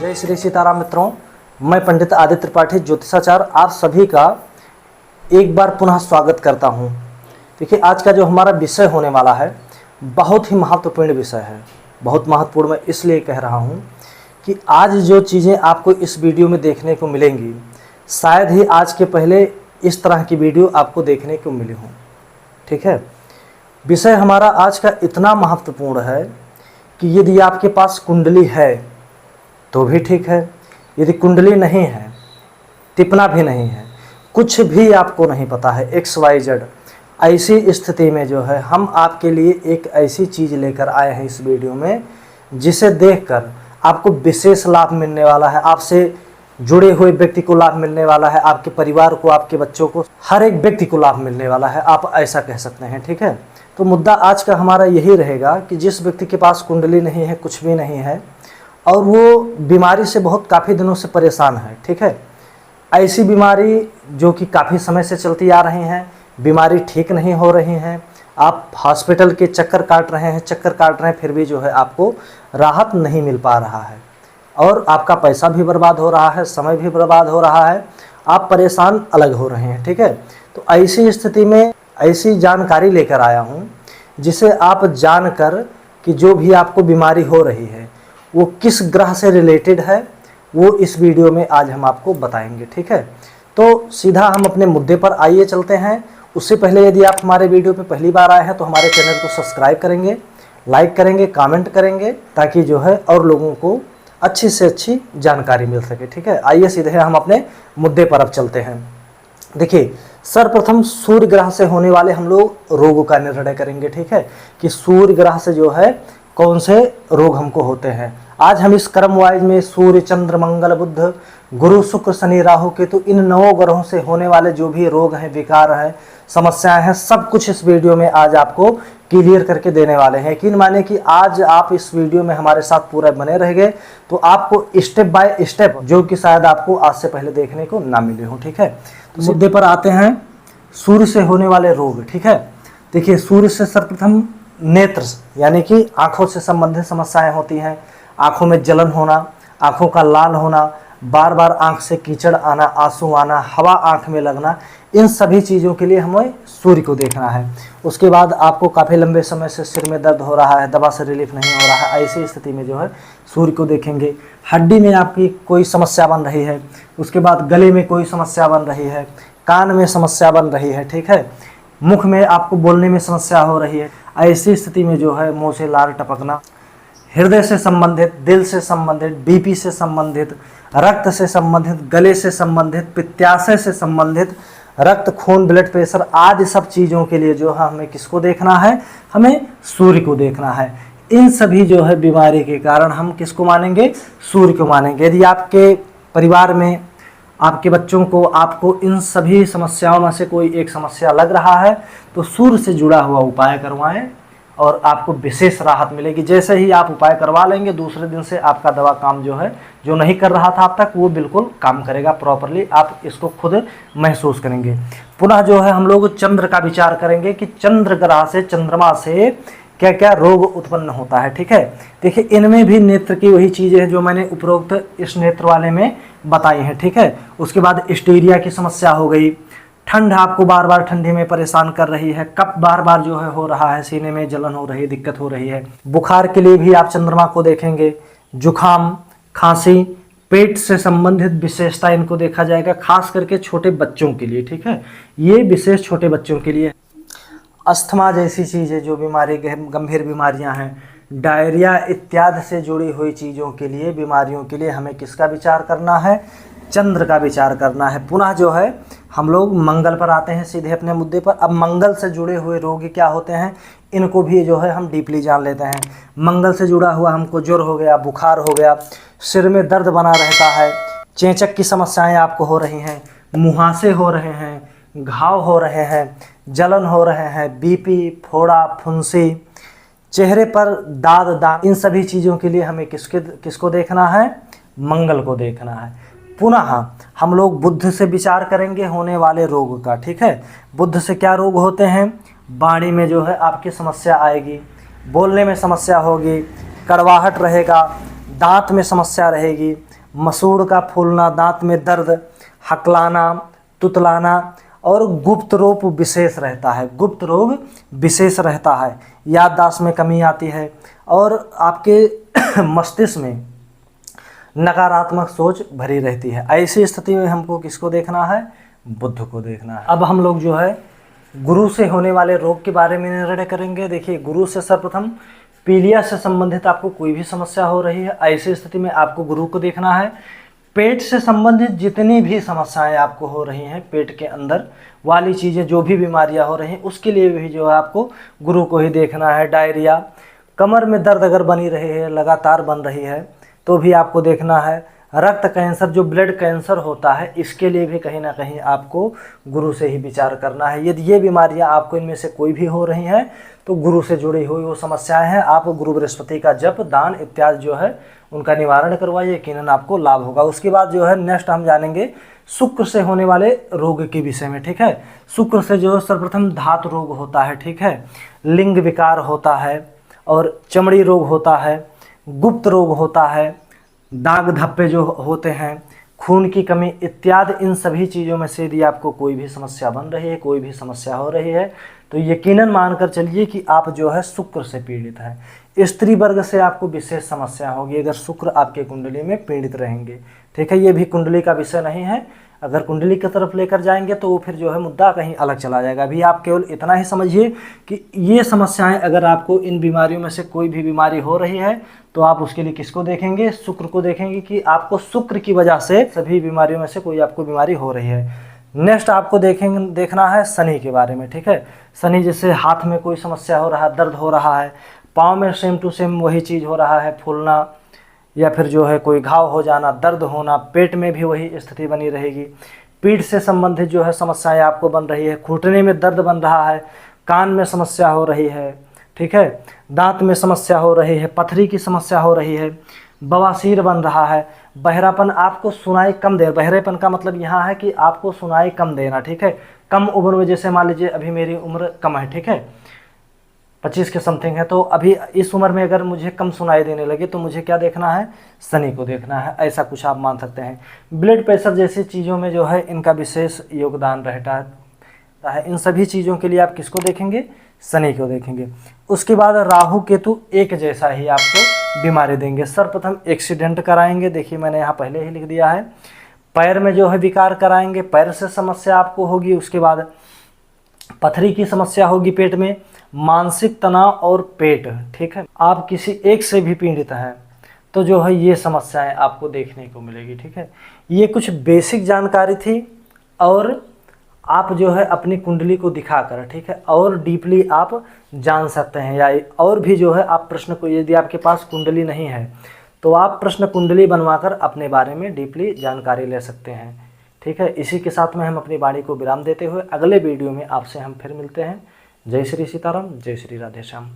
जय श्री सीताराम मित्रों, मैं पंडित आदित्य त्रिपाठी ज्योतिषाचार्य आप सभी का एक बार पुनः स्वागत करता हूं। देखिए, आज का जो हमारा विषय होने वाला है बहुत ही महत्वपूर्ण विषय है। बहुत महत्वपूर्ण मैं इसलिए कह रहा हूं कि आज जो चीज़ें आपको इस वीडियो में देखने को मिलेंगी, शायद ही आज के पहले इस तरह की वीडियो आपको देखने को मिली हो। ठीक है, विषय हमारा आज का इतना महत्वपूर्ण है कि यदि आपके पास कुंडली है तो भी ठीक है, यदि कुंडली नहीं है, टिपना भी नहीं है, कुछ भी आपको नहीं पता है, XYZ, ऐसी स्थिति में जो है हम आपके लिए एक ऐसी चीज़ लेकर आए हैं इस वीडियो में जिसे देखकर आपको विशेष लाभ मिलने वाला है। आपसे जुड़े हुए व्यक्ति को लाभ मिलने वाला है, आपके परिवार को, आपके बच्चों को, हर एक व्यक्ति को लाभ मिलने वाला है, आप ऐसा कह सकते हैं। ठीक है, तो मुद्दा आज का हमारा यही रहेगा कि जिस व्यक्ति के पास कुंडली नहीं है, कुछ भी नहीं है और वो बीमारी से बहुत काफ़ी दिनों से परेशान है। ठीक है, ऐसी बीमारी जो कि काफ़ी समय से चलती आ रही हैं, बीमारी ठीक नहीं हो रही हैं, आप हॉस्पिटल के चक्कर काट रहे हैं, फिर भी जो है आपको राहत नहीं मिल पा रहा है और आपका पैसा भी बर्बाद हो रहा है, समय भी बर्बाद हो रहा है, आप परेशान अलग हो रहे हैं। ठीक है, तो ऐसी स्थिति में ऐसी जानकारी लेकर आया हूँ जिसे आप जानकर कि जो भी आपको बीमारी हो रही है वो किस ग्रह से रिलेटेड है वो इस वीडियो में आज हम आपको बताएंगे। ठीक है, तो सीधा हम अपने मुद्दे पर आइए चलते हैं। उससे पहले यदि आप हमारे वीडियो पे पहली बार आए हैं तो हमारे चैनल को सब्सक्राइब करेंगे, लाइक करेंगे, कमेंट करेंगे ताकि जो है और लोगों को अच्छी से अच्छी जानकारी मिल सके। ठीक है, आइए सीधे हम अपने मुद्दे पर अब चलते हैं। देखिए, सर्वप्रथम सूर्य ग्रह से होने वाले हम लोग रोगों का निर्णय करेंगे। ठीक है, कि सूर्य ग्रह से जो है कौन से रोग हमको होते हैं। आज हम इस क्रम वाइज में सूर्य, चंद्र, मंगल, बुध, गुरु, शुक्र, शनि, राहु, केतु, इन 9 ग्रहों से होने वाले जो भी रोग हैं, विकार हैं, समस्याएं हैं, सब कुछ इस वीडियो में आज आपको क्लियर करके देने वाले हैं। यकीन माने कि आज आप इस वीडियो में हमारे साथ पूरा बने रहेंगे तो आपको स्टेप बाय स्टेप, जो कि शायद आपको आज से पहले देखने को ना मिले हो। ठीक है, तो मुद्दे पर आते हैं, सूर्य से होने वाले रोग। ठीक है, देखिए, सूर्य से सर्वप्रथम नेत्र यानी कि आंखों से संबंधित समस्याएं होती हैं। आंखों में जलन होना, आंखों का लाल होना, बार बार आंख से कीचड़ आना, आंसू आना, हवा आंख में लगना, इन सभी चीज़ों के लिए हमें सूर्य को देखना है। उसके बाद आपको काफ़ी लंबे समय से सिर में दर्द हो रहा है, दवा से रिलीफ नहीं हो रहा है, ऐसी स्थिति में जो है सूर्य को देखेंगे। हड्डी में आपकी कोई समस्या बन रही है, उसके बाद गले में कोई समस्या बन रही है, कान में समस्या बन रही है। ठीक है, मुख में आपको बोलने में समस्या हो रही है, ऐसी स्थिति में जो है मुंह से लार टपकना, हृदय से संबंधित, दिल से संबंधित, बीपी से संबंधित, रक्त से संबंधित, गले से संबंधित, पित्ताशय से संबंधित, रक्त, खून, ब्लड प्रेशर आदि सब चीज़ों के लिए जो है हमें किसको देखना है, हमें सूर्य को देखना है। इन सभी जो है बीमारी के कारण हम किसको मानेंगे, सूर्य को मानेंगे। यदि आपके परिवार में आपके बच्चों को, आपको इन सभी समस्याओं में से कोई एक समस्या लग रहा है तो सूर्य से जुड़ा हुआ उपाय करवाएं और आपको विशेष राहत मिलेगी। जैसे ही आप उपाय करवा लेंगे, दूसरे दिन से आपका दवा काम जो है, जो नहीं कर रहा था अब तक, वो बिल्कुल काम करेगा प्रॉपरली। आप इसको खुद महसूस करेंगे। पुनः जो है हम लोग चंद्र का विचार करेंगे कि चंद्र ग्रह से, चंद्रमा से क्या क्या रोग उत्पन्न होता है। ठीक है, देखिए, इनमें भी नेत्र की वही चीज़ें हैं जो मैंने उपरोक्त इस नेत्र वाले में बताई हैं। ठीक है, उसके बाद स्टीरिया की समस्या हो गई, ठंड आपको बार बार ठंडी में परेशान कर रही है, कफ बार बार जो है हो रहा है, सीने में जलन हो रही है, दिक्कत हो रही है। बुखार के लिए भी आप चंद्रमा को देखेंगे। जुखाम, खांसी, पेट से संबंधित विशेषता इनको देखा जाएगा, खास करके छोटे बच्चों के लिए। ठीक है, ये विशेष छोटे बच्चों के लिए। अस्थमा जैसी चीज़ें, जो बीमारी गंभीर बीमारियां हैं, डायरिया इत्यादि से जुड़ी हुई चीज़ों के लिए, बीमारियों के लिए हमें किसका विचार करना है, चंद्र का विचार करना है। पुनः जो है हम लोग मंगल पर आते हैं सीधे अपने मुद्दे पर। अब मंगल से जुड़े हुए रोग क्या होते हैं, इनको भी जो है हम डीपली जान लेते हैं। मंगल से जुड़ा हुआ हमको ज्वर हो गया, बुखार हो गया, सिर में दर्द बना रहता है, चेचक की समस्याएं आपको हो रही हैं, मुहासे हो रहे हैं, घाव हो रहे हैं, जलन हो रहे हैं, बीपी, फोड़ा, फुंसी, चेहरे पर दाग, इन सभी चीज़ों के लिए हमें किसको देखना है, मंगल को देखना है। पुनः हम लोग बुध से विचार करेंगे होने वाले रोग का। ठीक है, बुध से क्या रोग होते हैं, वाणी में जो है आपकी समस्या आएगी, बोलने में समस्या होगी, कड़वाहट रहेगा, दांत में समस्या रहेगी, मसूड़ का फूलना, दांत में दर्द, हकलाना, तुतलाना और गुप्त रोग विशेष रहता है। गुप्त रोग विशेष रहता है। याददाश्त में कमी आती है और आपके मस्तिष्क में नकारात्मक सोच भरी रहती है। ऐसी स्थिति में हमको किसको देखना है? बुध को देखना है। अब हम लोग जो है गुरु से होने वाले रोग के बारे में निर्णय करेंगे। देखिए, गुरु से सर्वप्रथम पीलिया से संबंधित आपको कोई भी समस्या हो रही है, ऐसी स्थिति में आपको गुरु को देखना है। पेट से संबंधित जितनी भी समस्याएं आपको हो रही हैं, पेट के अंदर वाली चीज़ें जो भी बीमारियां हो रही हैं, उसके लिए भी जो है आपको गुरु को ही देखना है। डायरिया, कमर में दर्द अगर बनी रही है, लगातार बन रही है, तो भी आपको देखना है। रक्त कैंसर, जो ब्लड कैंसर होता है, इसके लिए भी कहीं ना कहीं आपको गुरु से ही विचार करना है। यदि ये बीमारियां आपको इनमें से कोई भी हो रही हैं तो गुरु से जुड़ी हुई वो समस्याएं हैं, आप गुरु बृहस्पति का जप, दान इत्यादि जो है उनका निवारण करवाइए, यकीनन आपको लाभ होगा। उसके बाद जो है नेक्स्ट हम जानेंगे शुक्र से होने वाले रोग के विषय में। ठीक है, शुक्र से जो है सर्वप्रथम धातु रोग होता है, ठीक है, लिंग विकार होता है और चमड़ी रोग होता है, गुप्त रोग होता है, दाग धब्बे जो होते हैं, खून की कमी इत्यादि, इन सभी चीज़ों में से यदि आपको कोई भी समस्या बन रही है, कोई भी समस्या हो रही है, तो यकीनन मानकर चलिए कि आप जो है शुक्र से पीड़ित हैं। स्त्री वर्ग से आपको विशेष समस्या होगी अगर शुक्र आपके कुंडली में पीड़ित रहेंगे। ठीक है, ये भी कुंडली का विषय नहीं है। अगर कुंडली की तरफ लेकर जाएंगे तो वो फिर जो है मुद्दा कहीं अलग चला जाएगा। अभी आप केवल इतना ही समझिए कि ये समस्याएं, अगर आपको इन बीमारियों में से कोई भी बीमारी हो रही है तो आप उसके लिए किसको देखेंगे? शुक्र को देखेंगे कि आपको शुक्र की वजह से सभी बीमारियों में से कोई आपको बीमारी हो रही है। नेक्स्ट आपको देखना है शनि के बारे में। ठीक है, शनि जैसे हाथ में कोई समस्या हो रहा है, दर्द हो रहा है, पाँव में सेम टू सेम वही चीज़ हो रहा है, फूलना या फिर जो है कोई घाव हो जाना, दर्द होना, पेट में भी वही स्थिति बनी रहेगी। पीठ से संबंधित जो है समस्याएं आपको बन रही है, घुटने में दर्द बन रहा है, कान में समस्या हो रही है, ठीक है, दांत में समस्या हो रही है, पथरी की समस्या हो रही है, बवासीर बन रहा है, बहरापन, आपको सुनाई कम दे। बहरेपन का मतलब यहाँ है कि आपको सुनाई कम देना। ठीक है, कम उम्र में, जैसे मान लीजिए अभी मेरी उम्र कम है, ठीक है, 25 के समथिंग है, तो अभी इस उम्र में अगर मुझे कम सुनाई देने लगे तो मुझे क्या देखना है? शनि को देखना है। ऐसा कुछ आप मान सकते हैं। ब्लड प्रेशर जैसी चीज़ों में जो है इनका विशेष योगदान रहता है। इन सभी चीज़ों के लिए आप किसको देखेंगे? शनि को देखेंगे। उसके बाद राहु केतु एक जैसा ही आपको बीमारी देंगे। सर्वप्रथम एक्सीडेंट कराएंगे, देखिए मैंने यहाँ पहले ही लिख दिया है। पैर में जो है विकार कराएंगे, पैर से समस्या आपको होगी। उसके बाद पथरी की समस्या होगी पेट में, मानसिक तनाव और पेट। ठीक है, आप किसी एक से भी पीड़ित हैं तो जो है ये समस्याएं आपको देखने को मिलेगी। ठीक है, ये कुछ बेसिक जानकारी थी और आप जो है अपनी कुंडली को दिखाकर, ठीक है, और डीपली आप जान सकते हैं। या और भी जो है आप प्रश्न को, यदि आपके पास कुंडली नहीं है तो आप प्रश्न कुंडली बनवाकर अपने बारे में डीपली जानकारी ले सकते हैं। ठीक है, इसी के साथ में हम अपनी वाणी को विराम देते हुए अगले वीडियो में आपसे हम फिर मिलते हैं। जय श्री सीताराम, जय श्री राधे श्याम।